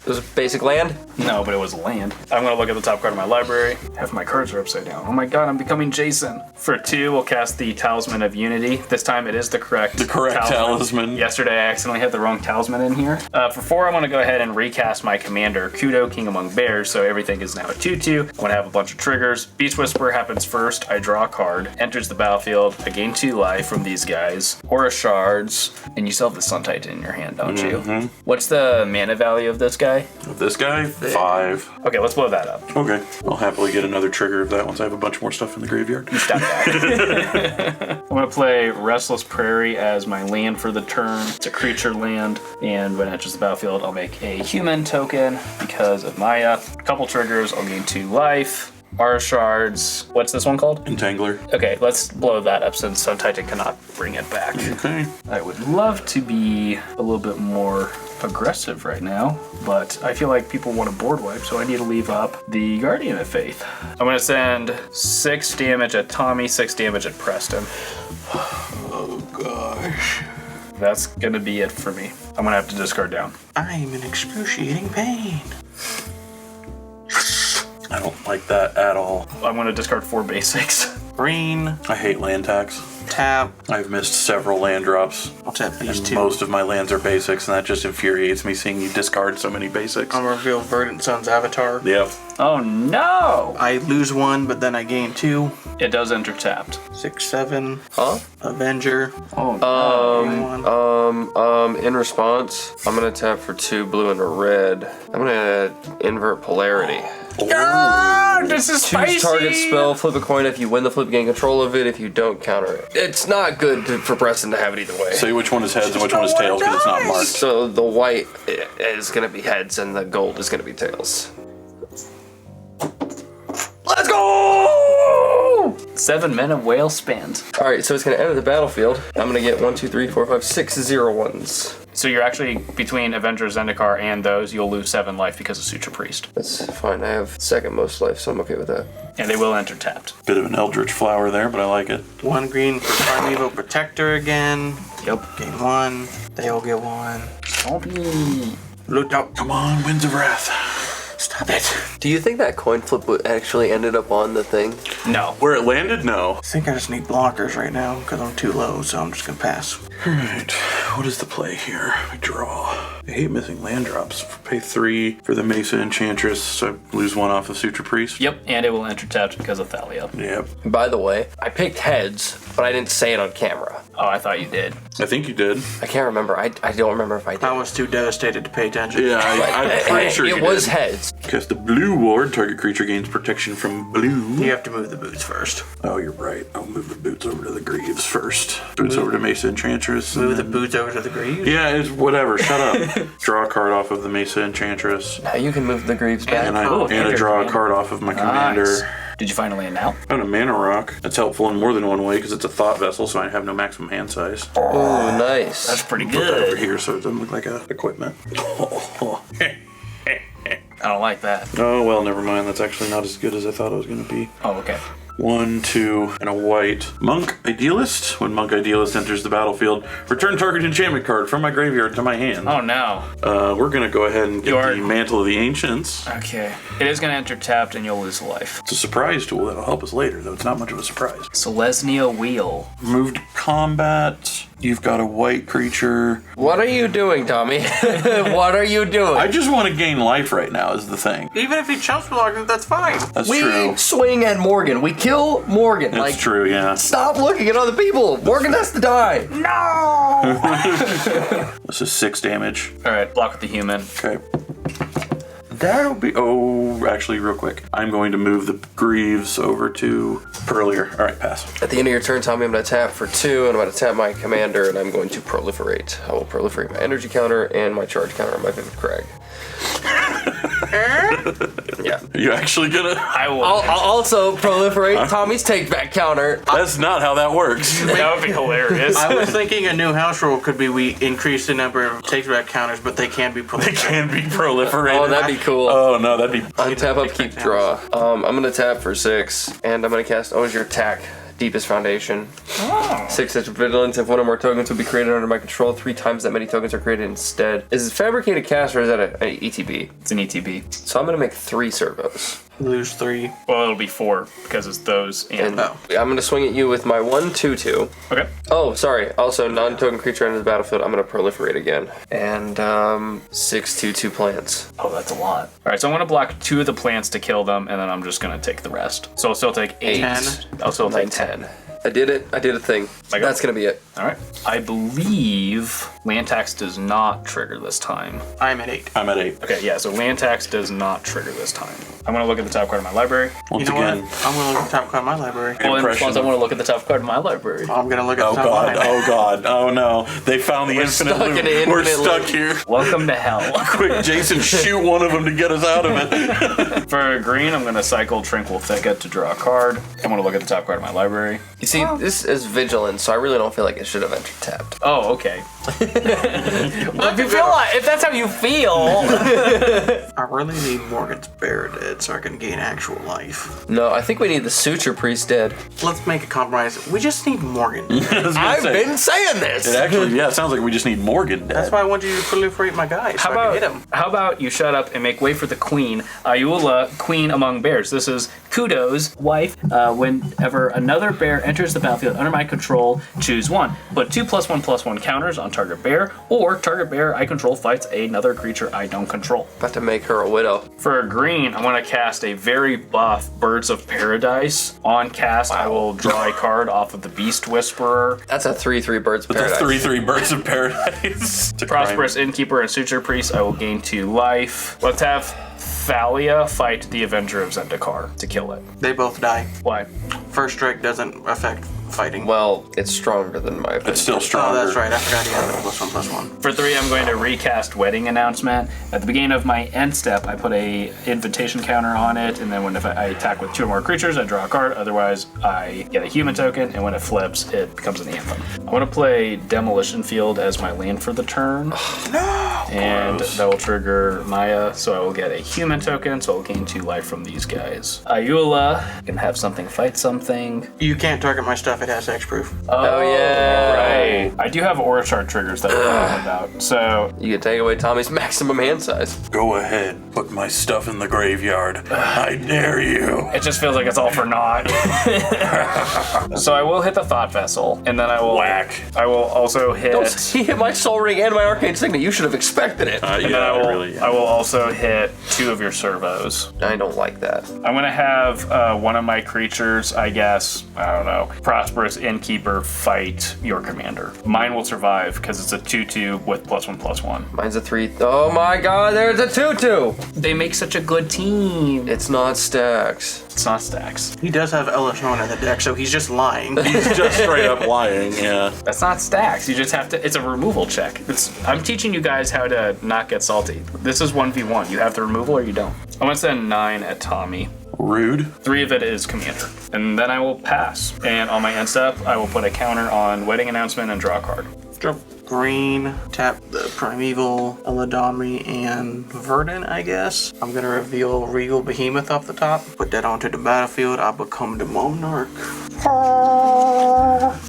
This is basic land? No, but it was a land. I'm gonna look at the top card of my library. Half my cards are upside down. Oh my god, I'm becoming Jason. For 2, we'll cast the Talisman of Unity. This time it is the correct talisman. Yesterday I accidentally had the wrong talisman in here. For 4, I'm gonna go ahead and recast my commander, Kudo, King Among Bears, so everything is now a 2/2. I'm gonna have a bunch of triggers. Beast Whisperer happens first. I draw a card, enters the battlefield. I gain 2 life from these guys. Aura Shards, and you still have the Sun Titan in your hand, don't you? What's the mana value of this guy? With this guy, 5. Okay, let's blow that up. Okay, I'll happily get another trigger of that once I have a bunch more stuff in the graveyard. Stop that. I'm gonna play Restless Prairie as my land for the turn. It's a creature land, and when it enters the battlefield, I'll make a human token because of Maya. A couple triggers, I'll gain 2 life. Aura Shards. What's this one called? Entangler. Okay, let's blow that up since Sun Titan cannot bring it back. Okay. I would love to be a little bit more aggressive right now, but I feel like people want a board wipe, so I need to leave up the Guardian of Faith. I'm gonna send 6 damage at Tommy, 6 damage at Preston. Oh gosh. That's gonna be it for me. I'm gonna have to discard down. I'm in excruciating pain. I don't like that at all. I'm gonna discard 4 basics. Green, I hate land tax. tap. I've missed several land drops. I'll tap these And 2. most of my lands are basics, and that just infuriates me seeing you discard so many basics. I'm gonna reveal Verdant Sun's avatar. Yep. Oh no! I lose 1, but then I gain 2. It does enter tapped. 6, 7. Huh? Avenger. Oh no. Gain 1. In response, I'm gonna tap for 2 blue and a red. I'm gonna invert polarity. Ah, this is Choose target spell, flip a coin. If you win the flip, gain control of it. If you don't, counter it. It's not good for Preston to have it either way. Say which one is heads and which one is tails because it's not marked. So the white is gonna be heads and the gold is gonna be tails. Let's go! 7-minute whale spans. All right, so it's gonna enter the battlefield. I'm gonna get 1, 2, 3, 4, 5, 6 0-1s. So you're actually, between Avengers, Zendikar, and those, you'll lose 7 life because of Suture Priest. That's fine. I have second most life, so I'm okay with that. And they will enter tapped. Bit of an eldritch flower there, but I like it. 1 green for Primeval Protector again. Yep. Gain 1. They all get 1. Stompy. Loot out. Come on, Winds of Wrath. Stop it. Do you think that coin flip actually ended up on the thing? No. Where it landed? No. I think I just need blockers right now because I'm too low, so I'm just gonna pass. Alright, what is the play here? We draw. I hate missing land drops. Pay 3 for the Mesa Enchantress, so I lose 1 off of Suture Priest. Yep, and it will enter tapped because of Thalia. Yep. By the way, I picked heads, but I didn't say it on camera. Oh, I thought you did. I think you did. I can't remember. I don't remember if I did. I was too devastated to pay attention. Yeah, I'm pretty sure you it was did. heads. Cast the blue ward. Target creature gains protection from blue. You have to move the boots first. Oh, you're right. I'll move the boots over to the Greaves first. Boots over to Mesa Enchantress. Move and the then- boots over to the Greaves. Yeah, it's whatever. Shut up. Draw a card off of the Mesa Enchantress. Now you can move the Greaves back. And I and draw a your card off of my commander. Nice. Did you find a land now? Found a mana rock. That's helpful in more than one way because it's a thought vessel, so I have no maximum hand size. Oh, nice. That's pretty Put that over good. here so it doesn't look like a equipment. I don't like that. Oh, well, never mind. That's actually not as good as I thought it was going to be. Oh, okay. 1, 2, and a white. Monk Idealist. When Monk Idealist enters the battlefield, return target enchantment card from my graveyard to my hand. Oh, no. We're going to go ahead and get You are- the Mantle of the Ancients. Okay. It is going to enter tapped and you'll lose a life. It's a surprise tool that'll help us later, though it's not much of a surprise. Selesnya Wheel. Moved combat. You've got a white creature. What are you doing, Tommy? What are you doing? I just want to gain life right now is the thing. Even if he chumps Morgan, that's fine. That's we true. swing at Morgan. We kill Morgan. That's true, yeah. Stop looking at other people. Morgan has to die. This is 6 damage. All right, block with the human. Okay. That'll be... Oh, actually, real quick. I'm going to move the Greaves over to Pearlier. All right, pass. At the end of your turn, Tommy, I'm going to tap for 2, and I'm going to tap my commander, and I'm going to proliferate. I will proliferate my energy counter and my charge counter on my Vivid Crag. Yeah. Are you actually gonna... I'll also proliferate Tommy's take-back counter. That's not how that works. That would be hilarious. I was thinking a new house rule could be we increase the number of take-back counters, but they can be They proliferated. can be proliferated. Oh, that'd be cool. Oh, no, that'd be... Untap, upkeep, draw. I'm going to tap for 6, and I'm going to cast Your Attack, Deepest Foundation. 6 such vigilance. If one or more tokens would be created under my control, 3 times that many tokens are created instead. Is it fabricated cast or is that an ETB? It's an ETB. So I'm going to make 3 servos. Lose 3. Well, it'll be 4 because it's those and. And I'm going to swing at you with my 1/2/2. Okay. Oh, sorry. Also, non-token creature enters the battlefield. I'm going to proliferate again. And 6/2/2 plants. Oh, that's a lot. All right, so I'm gonna block 2 of the plants to kill them, and then I'm just gonna take the rest. So I'll still take 8. 10. I'll still 9, take 10. I did it. I did a thing. I got That's going to be it. All right. I believe land tax does not trigger this time. I'm at 8. I'm at 8. Okay, yeah. So land tax does not trigger this time. I'm gonna look at the top card of my library. Once You know again... what? I'm going to look at the top card of my library. Well, in Impression response, I of- want to look at the top card of my library. I'm going to look at Oh, the top God. line. Oh, God. Oh, no. They found the infinite stuck loop. in an We're infinite stuck loop. here. Welcome to hell. Quick, Jason, shoot one of them to get us out of it. For green, I'm gonna cycle Tranquil Thicket to draw a card. I want to look at the top card of my library. You see, this is vigilance, so I really don't feel like it should have entered tapped. Oh, okay. Well, if that's how you feel. I really need Morgan's Bear dead so I can gain actual life. No, I think we need the Suture Priest dead. Let's make a compromise. We just need Morgan dead. I was gonna I've say, been saying this. It actually, yeah, it sounds like we just need Morgan dead. That's why I want you to proliferate my guys so I can hit him. How about you shut up and make way for the queen, Ayula, queen among bears. This is Kudo's wife. Whenever another bear enters the battlefield under my control, choose 1. Put 2 +1/+1 counters on target bear, or target bear I control fights another creature I don't control. About to make her a widow. For green, I want to cast a very buff Birds of Paradise. On cast, I will draw a card off of the Beast Whisperer. That's a 3/3 Birds of The Paradise. 3/3 Birds of Paradise. To Prosperous Innkeeper and Suture Priest, I will gain 2 life. Let's have Thalia fight the Avenger of Zendikar to kill it. They both die. Why? First strike doesn't affect fighting. Well, it's stronger than my It's still Oh, stronger. that's right. I forgot you have the +1/+1. For 3, I'm going to recast Wedding Announcement. At the beginning of my end step, I put a invitation counter on it, and then if I attack with 2 or more creatures, I draw a card. Otherwise, I get a human token, and when it flips, it becomes an anthem. I want to play Demolition Field as my land for the turn. And that will trigger Maya, so I will get a human token, so I'll gain 2 life from these guys. Ayula can have something fight something. You can't target my stuff. It has hexproof. Oh, yeah. Right. I do have aura shard triggers that we're talking about, so You can take away Tommy's maximum hand size. Go ahead, put my stuff in the graveyard. I dare you. it just feels like it's all for naught. So I will hit the Thought Vessel, and then I will Whack. I will also hit. He hit my Soul Ring and my Arcane Signet. You should have expected it. And then Yeah, I will, really. I will also hit 2 of your servos. I don't like that. I'm gonna have one of my creatures, I guess, I don't know, Prosperous Innkeeper fight your commander. Mine will survive because it's a 2/2 with +1/+1. Mine's a 3. Oh my god, there's a 2/2. They make such a good team. It's not stacks. It's not stacks. He does have Elishnorn in the deck, so he's just lying. He's just straight up lying, yeah. That's not stacks. You just have to. It's a removal check. I'm teaching you guys how to not get salty. This is 1v1. You have the removal or you don't. I'm gonna send 9 at Tommy. Rude. 3 of it is commander. And then I will pass. And on my end step, I will put a counter on Wedding Announcement and draw a card. Drop green, tap the Primeval, Eladamri, and Verdant, I guess. I'm gonna reveal Regal Behemoth off the top. Put that onto the battlefield. I become the Monarch.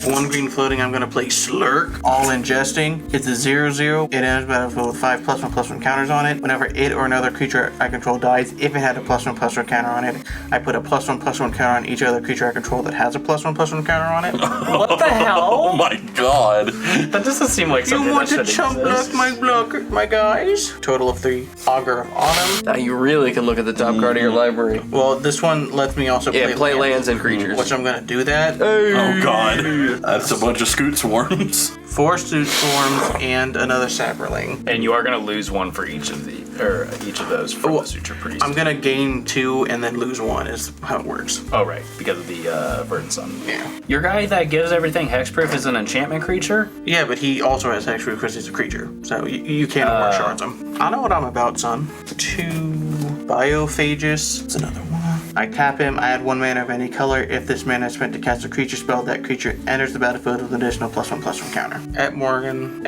One green floating, I'm gonna play Slurk, all ingesting. It's a 0/0. It enters the battlefield with 5+1/+1 counters on it. Whenever it or another creature I control dies, if it had a +1/+1 counter on it, I put a +1/+1 counter on each other creature I control that has a +1/+1 counter on it. What the hell? Oh my god. That doesn't seem like something You want that to should chump exist. block my blocker, my guys? Total of 3. Augur of Autumn. Now you really can look at the top card of your library. Well, this one lets me also Yeah, play lands and creatures. which I'm gonna do that. Oh god. That's a bunch of scoot swarms. 4 Suit Storms and another Sapperling. And you are going to lose one for each of those from the Suture Priest. I'm gonna gain 2 and then lose 1 is how it works. Oh, right, because of the Verdant Sun. Yeah. Your guy that gives everything hexproof is an enchantment creature? Yeah, but he also has hexproof because he's a creature. So you can't more shards him. I know what I'm about, son. 2 Biophagus. It's another one. I tap him, I add 1 mana of any color. If this mana is spent to cast a creature spell, that creature enters the battlefield with an additional +1/+1 counter. At Morgan.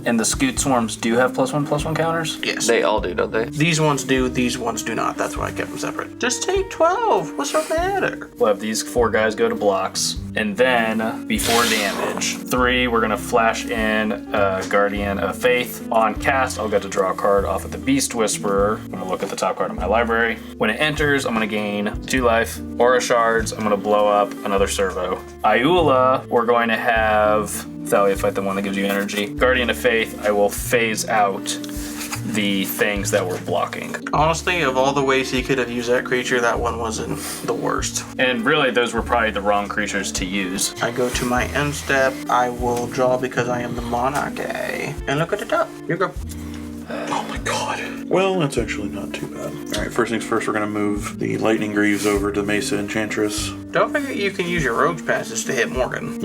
And the Scoot Swarms do have +1/+1 counters? Yes. They all do, don't they? These ones do, these ones do not. That's why I kept them separate. Just take 12. What's the matter? We'll have these 4 guys go to blocks. And then, before damage, 3, we're going to flash in Guardian of Faith. On cast, I'll get to draw a card off of the Beast Whisperer. I'm going to look at the top card of my library. When it enters, I'm going to gain 2 life. Aura Shards, I'm going to blow up another servo. Iula, we're going to have Thalia fight the one that gives you energy. Guardian of Faith, I will phase out the things that were blocking. Honestly, of all the ways he could have used that creature, that one wasn't the worst. And really, those were probably the wrong creatures to use. I go to my end step. I will draw because I am the monarch. And look at the top. Here you go. Oh my god. Well, that's actually not too bad. Alright, first things first, we're gonna move the Lightning Greaves over to Mesa Enchantress. Don't forget you can use your Rogue's Passes to hit Morgan.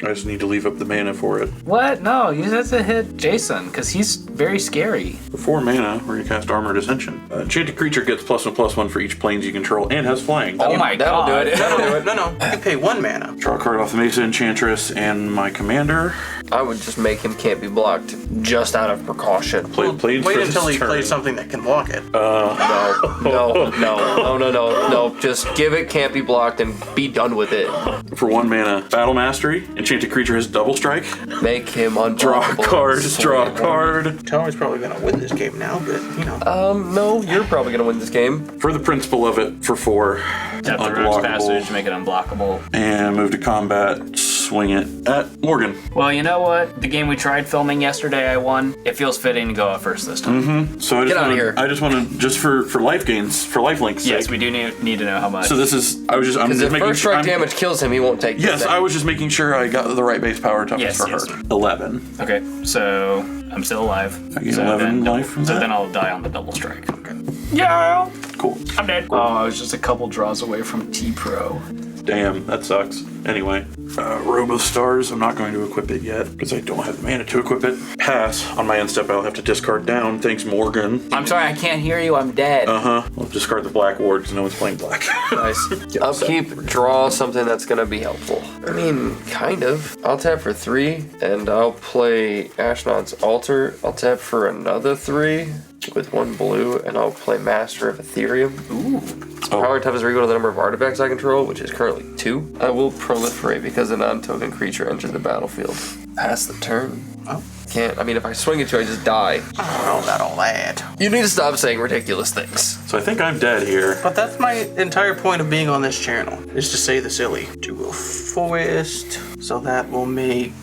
I just need to leave up the mana for it. What? No, you have to hit Jason, because he's very scary. For 4 mana, we're gonna cast Armored Ascension. Enchanted creature gets +1/+1 for each planes you control and has flying. Oh my That'll god. do it. That'll do it. No. You pay 1 mana. Draw a card off the Mesa Enchantress and my commander. I would just make him can't be blocked just out of precaution. Play planes Wait for until this he turn. plays something that can block it. No. Just give it can't be blocked and be done with it. For 1 mana, Battle Mastery. Enchanted creature has double strike. Make him unblockable. Draw a card. Draw a card. Tommy's probably gonna win this game now, but you know. No, you're probably gonna win this game. For the principle of it, for 4. Tap the Rogue's Passage to make it unblockable. And move to combat. Swing it at Morgan. Well, you know what? The game we tried filming yesterday, I won. It feels fitting to go out first this time. So I just Get outta wanna, here. I just want to just for life gains, for lifelinks sake. Yes, we do need to know how much. So this is I'm Because just if making first sure strike damage kills him, he won't take Yes, this. I was just making sure I got the right base power toughness for Yes. her. 11. Okay, so I'm still alive. I get so 11 then, life from So that? then I'll die on the double strike. Okay. Yeah, Cool. I'm dead. Oh, I was just a couple draws away from T-Pro. Damn, that sucks. Anyway, Robe of Stars, I'm not going to equip it yet because I don't have the mana to equip it. Pass. On my end step, I'll have to discard down. Thanks, Morgan. I'm sorry, I can't hear you. I'm dead. I'll discard the Black Ward because no one's playing black. Nice. Upkeep, draw something that's gonna be helpful. I mean, kind of. I'll tap for 3, and I'll play Ashnod's Altar. I'll tap for another 3 with 1 blue, and I'll play Master of Ethereum. Ooh. Power type is equal to the number of artifacts I control, which is currently 2. I will proliferate because a non-token creature enters the battlefield. Pass the turn. Oh. Can't. I mean, if I swing at you, I just die. I don't know about all that. You need to stop saying ridiculous things. So I think I'm dead here. But that's my entire point of being on this channel, is to say the silly. To a forest, so that will make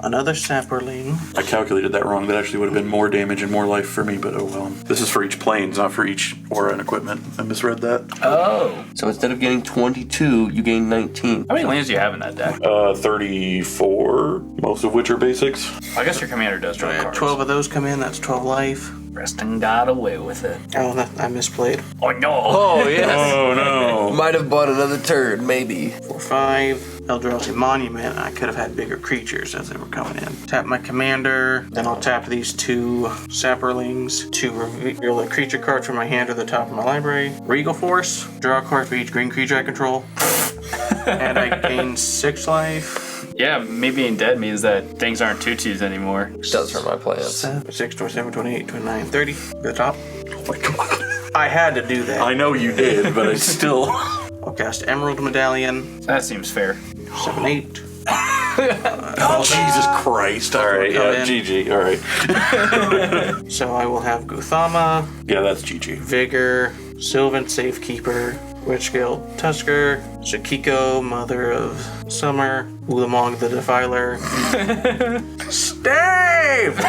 another sapperling. I calculated that wrong. That actually would have been more damage and more life for me, but oh well. This is for each planes, not for each aura and equipment. I misread that. Oh. So instead of getting 22, you gain 19. How many lands do you have in that deck? 34, most of which are basics. I guess your commander does draw cards. 12 of those come in, that's 12 life. Preston got away with it. Oh, I misplayed. Oh no. Oh, yes. Oh no. Might have bought another turn, maybe. 4/5. Eldrazi Monument. I could have had bigger creatures as they were coming in. Tap my commander. Then I'll tap these 2 sapperlings to reveal a creature card from my hand to the top of my library. Regal Force. Draw a card for each green creature I control. And I gain 6 life. Yeah, me being dead means that things aren't tutus anymore. Does hurt my plans. 6, 27, 28, 29, 30. To the top. Oh my god. I had to do that. I know you did, but I still. I'll cast Emerald Medallion. That seems fair. 7, 8. Oh, Jesus Christ. All right, Come yeah, in. GG. All right. So I will have Guthama, Yeah, that's GG. Vigor, Sylvan Safekeeper, Witch Guild Tusker, Shakiko, Mother of Summer, Ulamog the Defiler, Stave!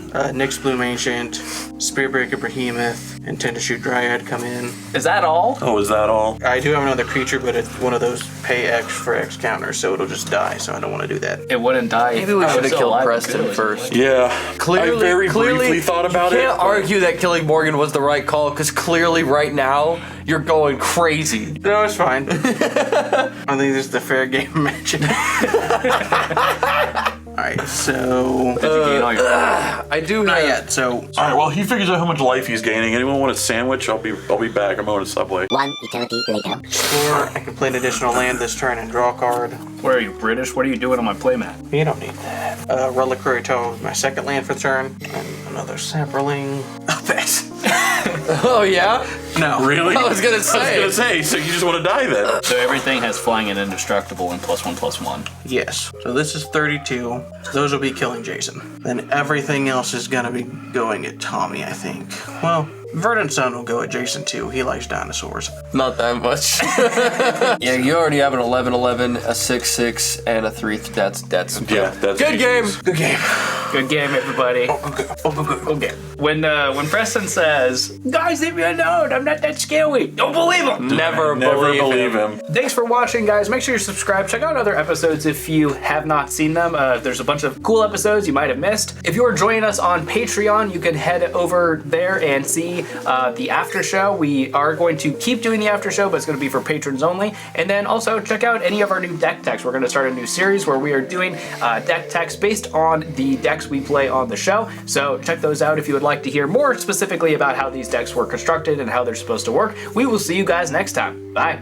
Nyx Bloom Ancient, Spearbreaker Behemoth, and Tendershoot Dryad come in. Is that all? Oh, is that all? I do have another creature, but it's one of those pay X for X counters, so it'll just die, so I don't want to do that. It wouldn't die. Maybe we I should was have still killed alive. Preston Good. first. Yeah. I very briefly thought about you it. can't argue that killing Morgan was the right call, because clearly right now, you're going crazy. No, it's fine. I think this is the fair game match. Alright, so... Did you gain all your I do Not have... yet, so... All right, well, he figures out how much life he's gaining. Anyone want a sandwich? I'll be back. I'm going to Subway. One eternity later. Or I can play an additional land this turn and draw a card. What are you, British? What are you doing on my playmat? You don't need that. Reliquary Toe is my second land for the turn. And another Sapperling. Oh, thanks. Oh, yeah? No. Really? I was gonna say. So you just want to die then? So everything has flying and indestructible and +1/+1. Yes. So this is 32. So those will be killing Jason. Then everything else is gonna be going at Tommy, I think. Well, Verdant Sun will go at Jason too. He likes dinosaurs. Not that much. Yeah, you already have an 11/11, a 6/6, and a 3. That's Yeah, that's good game. Good game. Good game, everybody. Okay. When Preston says, "Guys, leave me alone. I'm not that scary," don't believe him. Never believe him. Thanks for watching, guys. Make sure you're subscribed. Check out other episodes if you have not seen them. There's a bunch of cool episodes you might have missed. If you are joining us on Patreon, you can head over there and see the after show. We are going to keep doing the after show, but it's going to be for patrons only. And then also check out any of our new deck techs. We're going to start a new series where we are doing deck techs based on the decks we play on the show. So check those out if you would like to hear more specifically about how these decks were constructed and how they're supposed to work. We will see you guys next time. Bye.